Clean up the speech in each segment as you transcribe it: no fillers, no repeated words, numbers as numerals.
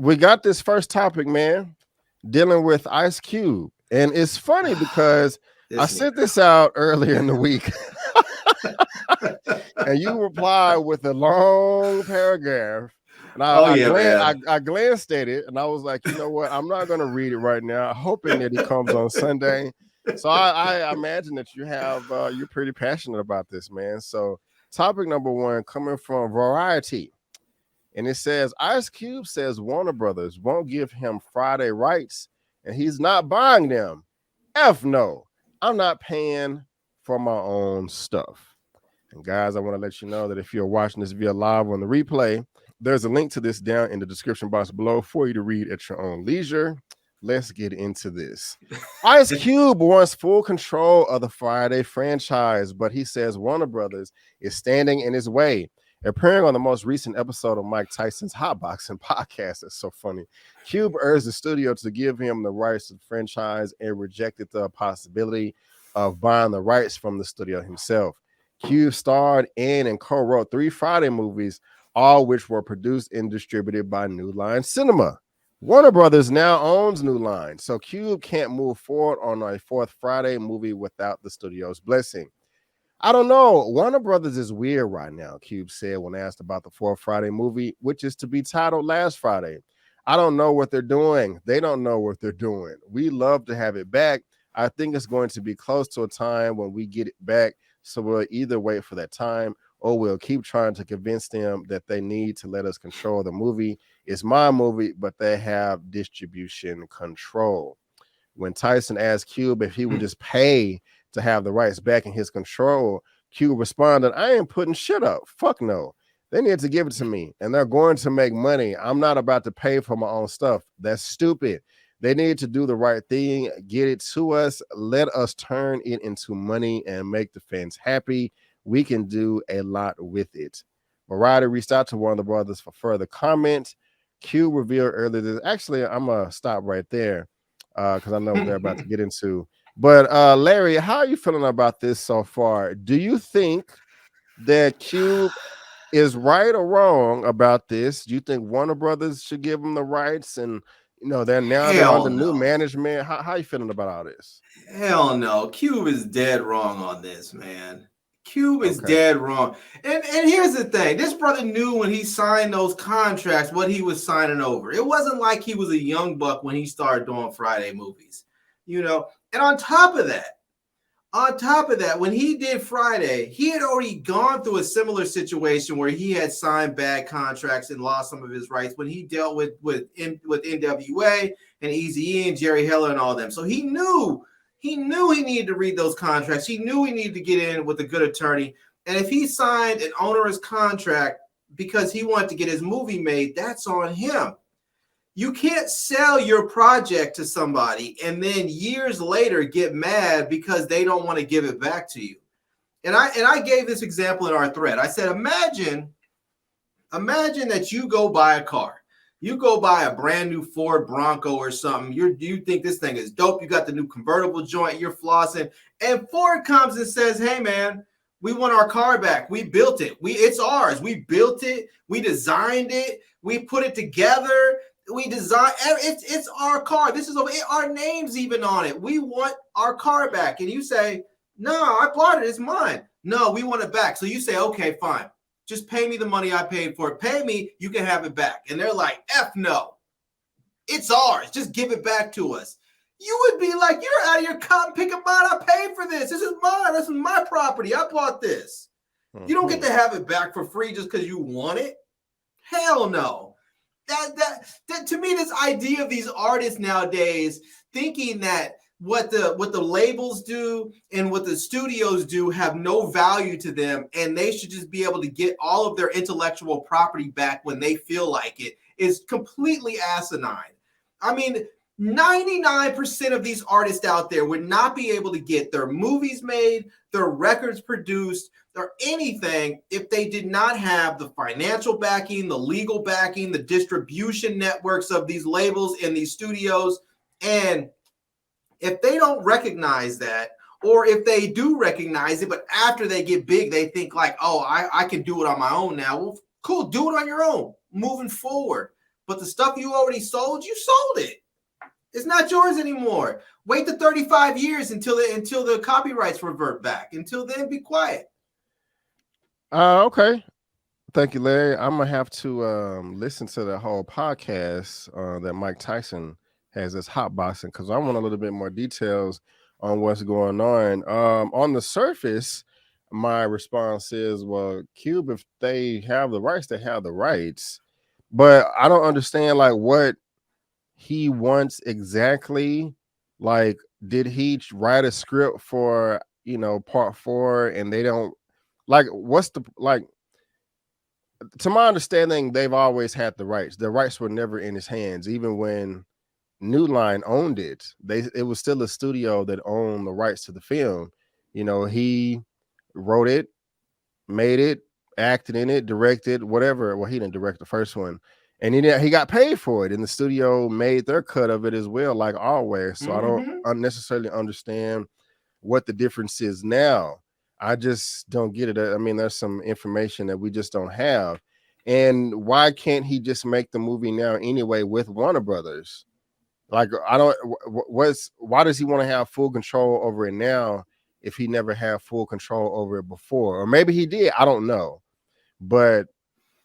we got this first topic, man, dealing with Ice Cube. And it's funny because I sent this out earlier in the week. And you reply with a long paragraph. And I glanced at it and I was like, you know what? I'm not going to read it right now, hoping that it comes on Sunday. So I imagine that you're pretty passionate about this, man. So topic number one coming from Variety. And it says, Ice Cube says Warner Brothers won't give him Friday rights and he's not buying them. F no. I'm not paying for my own stuff. And guys, I want to let you know that if you're watching this via live on the replay, there's a link to this down in the description box below for you to read at your own leisure. Let's get into this. Ice Cube wants full control of the Friday franchise, but he says Warner Brothers is standing in his way. Appearing on the most recent episode of Mike Tyson's Hotboxing podcast, it's so funny. Cube urged the studio to give him the rights to the franchise and rejected the possibility of buying the rights from the studio himself. Cube starred in and co-wrote 3 Friday movies, all which were produced and distributed by New Line Cinema. Warner Brothers now owns New Line, so Cube can't move forward on a 4th Friday movie without the studio's blessing. I don't know. Warner Brothers is weird right now, Cube said when asked about the 4th Friday movie, which is to be titled Last Friday. I don't know what they're doing. They don't know what they're doing. We love to have it back. I think it's going to be close to a time when we get it back. So we'll either wait for that time or we'll keep trying to convince them that they need to let us control the movie. It's my movie, but they have distribution control. When Tyson asked Cube if he would just pay to have the rights back in his control, Cube responded, I ain't putting shit up. Fuck no. They need to give it to me, and they're going to make money. I'm not about to pay for my own stuff. That's stupid. They need to do the right thing, get it to us, let us turn it into money and make the fans happy. We can do a lot with it. Mariah reached out to Warner Brothers for further comment. Cube revealed earlier this. Actually, I'm going to stop right there because I know what they're about to get into. But Larry, how are you feeling about this so far? Do you think that Cube is right or wrong about this? Do you think Warner Brothers should give them the rights? And they're under new management. How are you feeling about all this? Hell no. Cube is dead wrong on this, man. Cube is dead wrong. And here's the thing. This brother knew when he signed those contracts what he was signing over. It wasn't like he was a young buck when he started doing Friday movies. And on top of that, when he did Friday, he had already gone through a similar situation where he had signed bad contracts and lost some of his rights when he dealt with NWA and Eazy-E and Jerry Heller and all them. So he knew he needed to read those contracts. He knew he needed to get in with a good attorney. And if he signed an onerous contract because he wanted to get his movie made, that's on him. You can't sell your project to somebody and then years later get mad because they don't want to give it back to you. And I gave this example in our thread. I said, imagine that you go buy a car. You go buy a brand new Ford Bronco or something. You think this thing is dope. You got the new convertible joint. You're flossing. And Ford comes and says, hey, man, we want our car back. We built it. It's ours. We built it. We designed it. We put it together. We design it's our car. This is our name's even on it. We want our car back. And you say, no, I bought it. It's mine. No, we want it back. So you say, okay, fine. Just pay me the money I paid for it. Pay me. You can have it back. And they're like, F no. It's ours. Just give it back to us. You would be like, you're out of your cotton picking mine. I paid for this. This is mine. This is my property. I bought this. You don't get to have it back for free just because you want it. Hell no. That to me, this idea of these artists nowadays thinking that what the labels do and what the studios do have no value to them and they should just be able to get all of their intellectual property back when they feel like it is completely asinine. I mean, 99% of these artists out there would not be able to get their movies made, their records produced, or anything if they did not have the financial backing, the legal backing, the distribution networks of these labels and these studios. And if they don't recognize that, or if they do recognize it, but after they get big, they think like, oh, I can do it on my own now. Well, cool, do it on your own moving forward. But the stuff you already sold, you sold it. It's not yours anymore. Wait the 35 years until the copyrights revert back. Until then, be quiet. Okay. Thank you, Larry. I'm gonna have to listen to the whole podcast that Mike Tyson has as hotboxing, because I want a little bit more details on what's going on. On the surface, my response is, well, Cube, if they have the rights, they have the rights. But I don't understand like what he wants exactly. Like, did he write a script for, you know, part 4 and they don't like, what's the, like, to my understanding, they've always had the rights. The rights were never in his hands. Even when New Line owned it, it was still a studio that owned the rights to the film. You know, he wrote it, made it, acted in it, directed, whatever. Well, he didn't direct the first one. And he got paid for it, and the studio made their cut of it as well, like always. So I don't unnecessarily understand what the difference is now. I just don't get it. I mean, there's some information that we just don't have. And why can't he just make the movie now anyway with Warner Brothers? Like, I don't, why does he want to have full control over it now if he never had full control over it before? Or maybe he did, I don't know. But,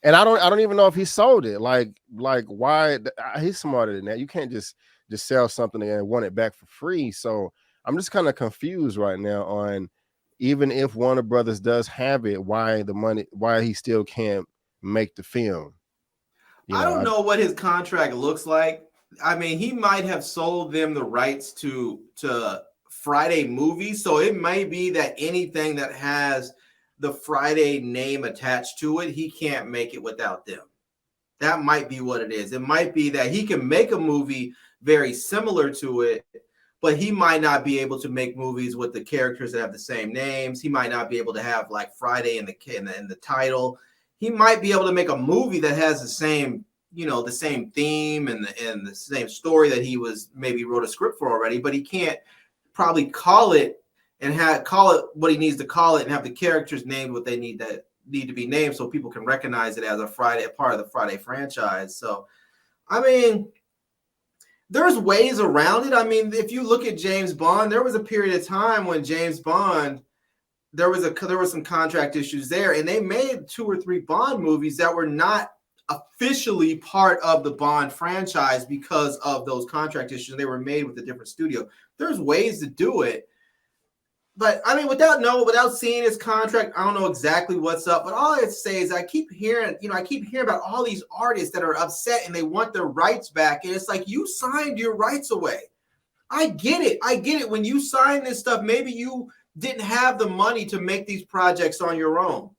and I don't even know if he sold it. Like why? He's smarter than that. You can't just sell something and want it back for free. So I'm just kind of confused right now on, even if Warner Brothers does have it, why he still can't make the film. I don't know what his contract looks like. I mean, he might have sold them the rights to Friday movies. So it may be that anything that has the Friday name attached to it, he can't make it without them. That might be what it is. It might be that he can make a movie very similar to it, but he might not be able to make movies with the characters that have the same names. He might not be able to have like Friday in the title. He might be able to make a movie that has the same, you know, the same theme and the same story that he was maybe wrote a script for already, but he can't probably call it what he needs to call it and have the characters named what they need to be named so people can recognize it as a part of the Friday franchise. So, I mean, there's ways around it. I mean, if you look at James Bond, there was a period of time when James Bond, there was some contract issues there, and they made 2 or 3 Bond movies that were not officially part of the Bond franchise because of those contract issues. They were made with a different studio. There's ways to do it. But I mean, without seeing his contract, I don't know exactly what's up. But all I say is I keep hearing about all these artists that are upset and they want their rights back. And it's like, you signed your rights away. I get it. When you sign this stuff, maybe you didn't have the money to make these projects on your own.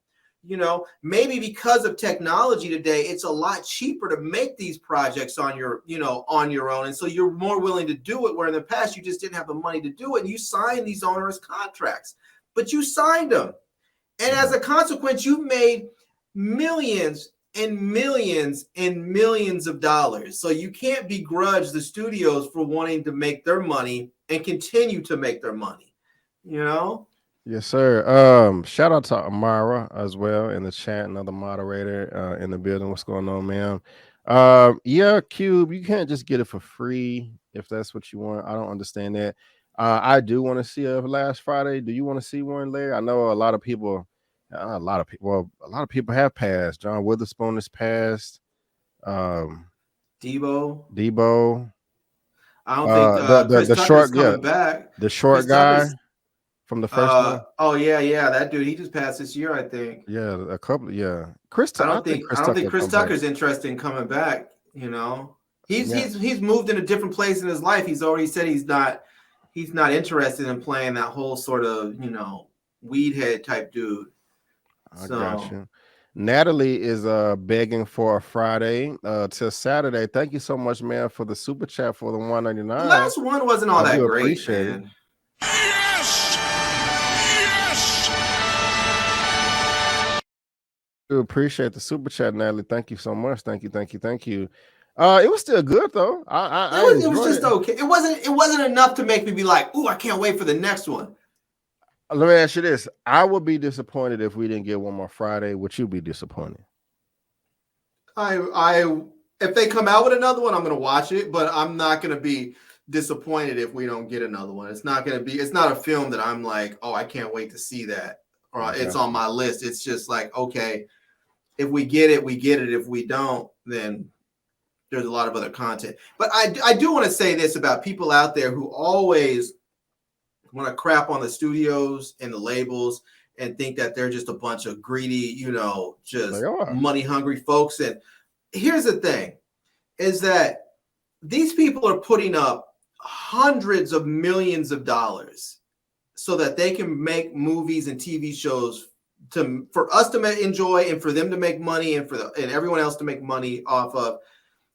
You know, maybe because of technology today, it's a lot cheaper to make these projects on your own. And so you're more willing to do it, where in the past you just didn't have the money to do it. And you signed these onerous contracts, but you signed them. And as a consequence, you made millions and millions and millions of dollars. So you can't begrudge the studios for wanting to make their money and continue to make their money, you know? Yes, sir. Shout out to Amara as well in the chat, another moderator in the building. What's going on, ma'am? Yeah, Cube, you can't just get it for free if that's what you want. I don't understand that. I do want to see a Last Friday. Do you want to see one, Larry? I know a lot of people have passed. John Witherspoon has passed. Debo. I don't think the short coming back. The short guy from the first one. Oh yeah, that dude. He just passed this year, I think. Yeah, a couple. Yeah, I don't think Chris Tucker's interested in coming back. You know, he's moved in a different place in his life. He's already said he's not interested in playing that whole sort of weed head type dude. I got you. Natalie is begging for a Friday till Saturday. Thank you so much, man, for the super chat for the $1.99. The last one wasn't all that great, man. Appreciate the super chat, Natalie. Thank you so much. Thank you. It was still good though. It was just okay. It wasn't enough to make me be like, "Ooh, I can't wait for the next one." Let me ask you this: I would be disappointed if we didn't get one more Friday. Would you be disappointed? I If they come out with another one, I'm going to watch it, but I'm not going to be disappointed if we don't get another one. It's not a film that I'm like, oh, I can't wait to see that, or it's on my list. It's just like, okay, if we get it, we get it. If we don't, then there's a lot of other content. But I do want to say this about people out there who always want to crap on the studios and the labels and think that they're just a bunch of greedy, just money hungry folks. And here's the thing, is that these people are putting up hundreds of millions of dollars so that they can make movies and TV shows for us to enjoy and for them to make money and and everyone else to make money off of.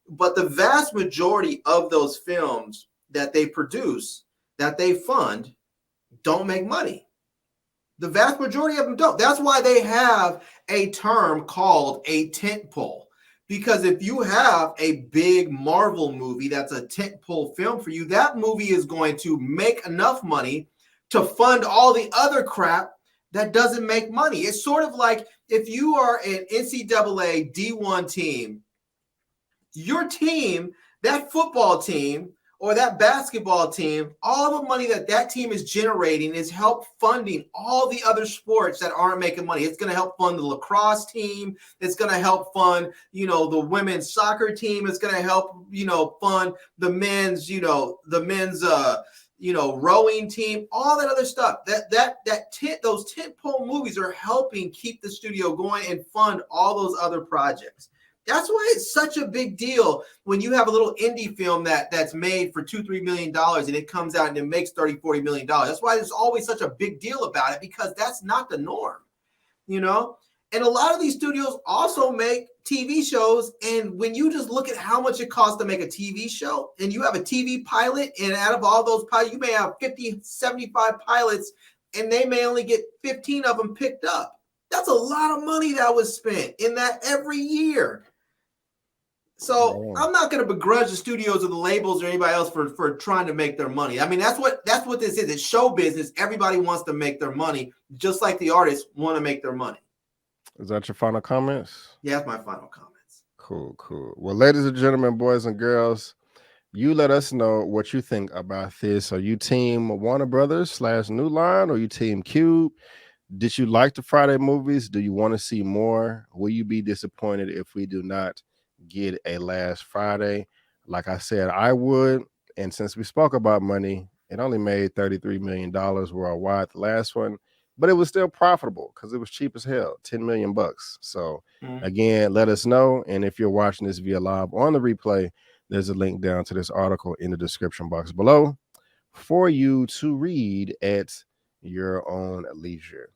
But the vast majority of those films that they produce, that they fund, don't make money. The vast majority of them don't. That's why they have a term called a tentpole. Because if you have a big Marvel movie that's a tentpole film for you, that movie is going to make enough money to fund all the other crap that doesn't make money. It's sort of like if you are an NCAA D1 team, your team, that football team or that basketball team, all the money that team is generating is help funding all the other sports that aren't making money. It's going to help fund the lacrosse team. It's going to help fund, the women's soccer team. It's going to help, fund the men's, rowing team, all that other stuff. Those tentpole movies are helping keep the studio going and fund all those other projects. That's why it's such a big deal when you have a little indie film that's made for $2-3 million and it comes out and it makes $30-40 million. That's why there's always such a big deal about it, because that's not the norm, And a lot of these studios also make TV shows. And when you just look at how much it costs to make a TV show, and you have a TV pilot, and out of all those pilots, you may have 50, 75 pilots, and they may only get 15 of them picked up. That's a lot of money that was spent in that every year. So I'm not going to begrudge the studios or the labels or anybody else for trying to make their money. I mean, that's what this is. It's show business. Everybody wants to make their money, just like the artists want to make their money. Is that your final comments? Yeah, that's my final comments. Cool. Well, ladies and gentlemen, boys and girls, you let us know what you think about this. Are you team Warner Brothers / New Line, or you team Cube? Did you like the Friday movies? Do you want to see more? Will you be disappointed if we do not get a last Friday? Like I said, I would. And since we spoke about money, it only made $33 million worldwide, the last one, but it was still profitable because it was cheap as hell, $10 million. So again, let us know. And if you're watching this via live on the replay, there's a link down to this article in the description box below for you to read at your own leisure.